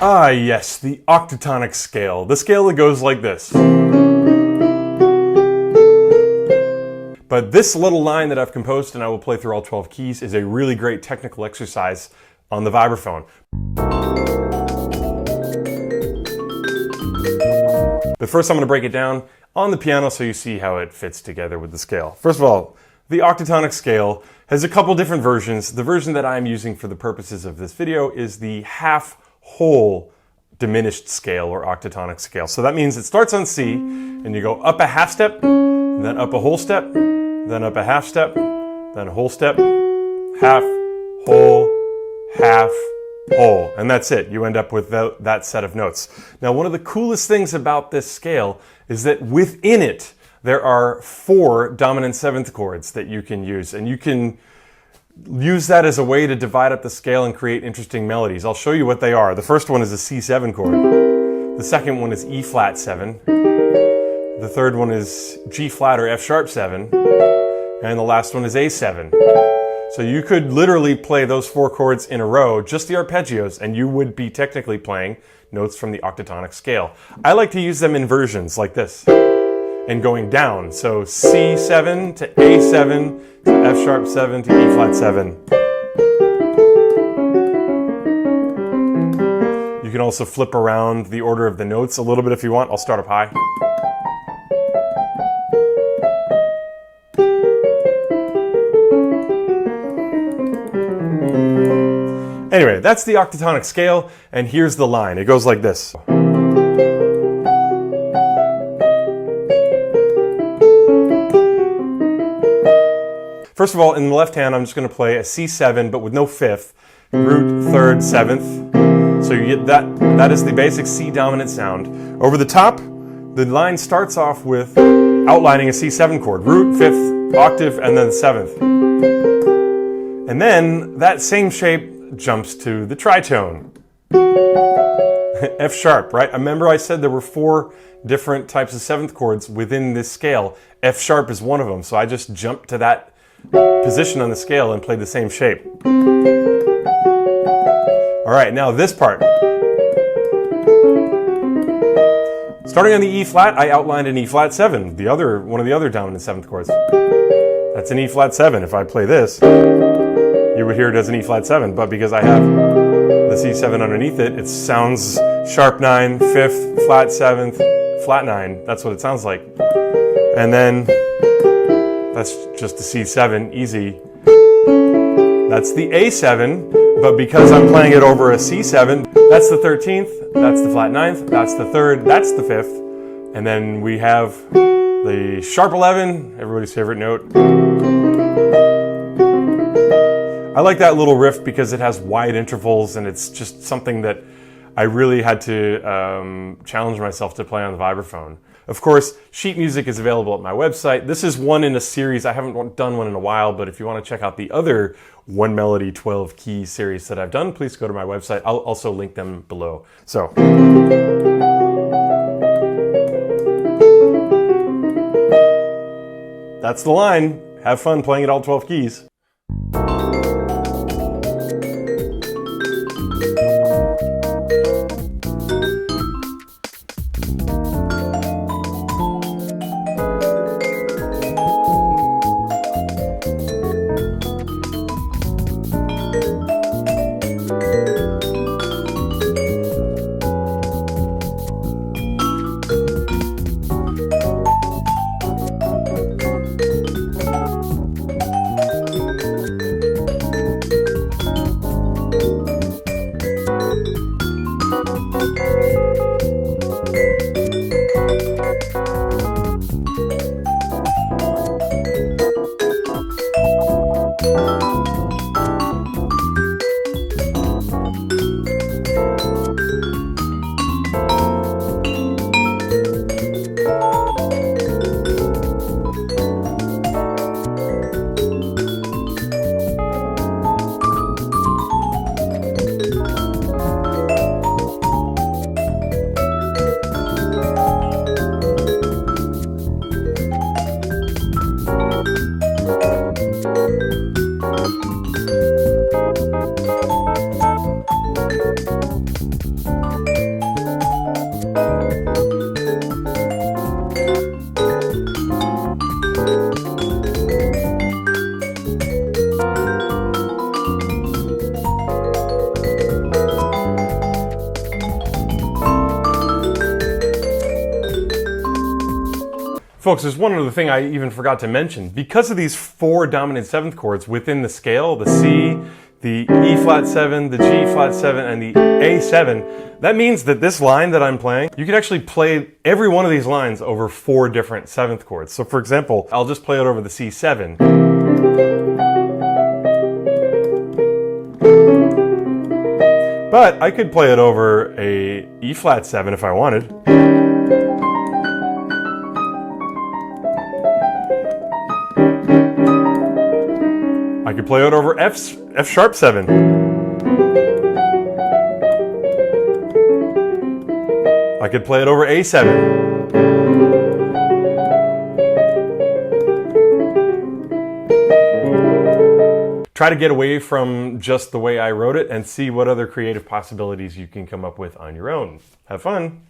Ah yes, the octatonic scale. The scale that goes like this. But this little line that I've composed, and I will play through all 12 keys, is a really great technical exercise on the vibraphone. But first I'm going to break it down on the piano so you see how it fits together with the scale. First of all, the octatonic scale has a couple different versions. The version that I'm using for the purposes of this video is the half-whole diminished scale or octatonic scale. So that means it starts on C and you go up a half step, then up a whole step, then up a half step, then a whole step, half, whole, half, whole. And that's it. You end up with that set of notes. Now, one of the coolest things about this scale is that within it, there are 4 dominant 7th chords that you can use. And you can use that as a way to divide up the scale and create interesting melodies. I'll show you what they are. The first one is a C7 chord. The second one is E flat 7. The third one is G flat or F sharp 7. And the last one is A7. So you could literally play those 4 chords in a row, just the arpeggios, and you would be technically playing notes from the octatonic scale. I like to use them in versions like this and going down. So C7 to A7 to F sharp 7 to E flat 7. You can also flip around the order of the notes a little bit if you want. I'll start up high. Anyway, that's the octatonic scale, and here's the line. It goes like this. First of all, in the left hand, I'm just going to play a C7, but with no 5th, root, 3rd, 7th. So you get that is the basic C dominant sound. Over the top, the line starts off with outlining a C7 chord, root, 5th, octave, and then 7th. And then that same shape jumps to the tritone. F sharp, right? Remember I said there were 4 different types of 7th chords within this scale. F sharp is one of them, so I just jumped to that position on the scale and played the same shape. All right, now this part. Starting on the E flat, I outlined an E flat 7, one of the other dominant 7th chords. That's an E flat 7. If I play this, you would hear it as an E flat 7, but because I have the C7 underneath it, it sounds sharp 9, 5th, flat 7th, flat 9. That's what it sounds like. And then that's just the C7, easy. That's the A7, but because I'm playing it over a C7, that's the 13th, that's the flat 9th, that's the 3rd, that's the 5th, and then we have the sharp 11, everybody's favorite note. I like that little riff because it has wide intervals and it's just something that I really had to challenge myself to play on the vibraphone. Of course, sheet music is available at my website. This is one in a series. I haven't done one in a while, but if you want to check out the other 1 Melody 12 Key series that I've done, please go to my website. I'll also link them below. So, that's the line. Have fun playing it all 12 keys. Folks, there's one other thing I even forgot to mention. Because of these 4 dominant 7th chords within the scale, the C, the E flat 7, the G flat 7, and the A7, that means that this line that I'm playing, you can actually play every one of these lines over 4 different 7th chords. So for example, I'll just play it over the C7. But I could play it over a E flat 7 if I wanted. I could play it over F sharp 7. I could play it over A7. Try to get away from just the way I wrote it and see what other creative possibilities you can come up with on your own. Have fun!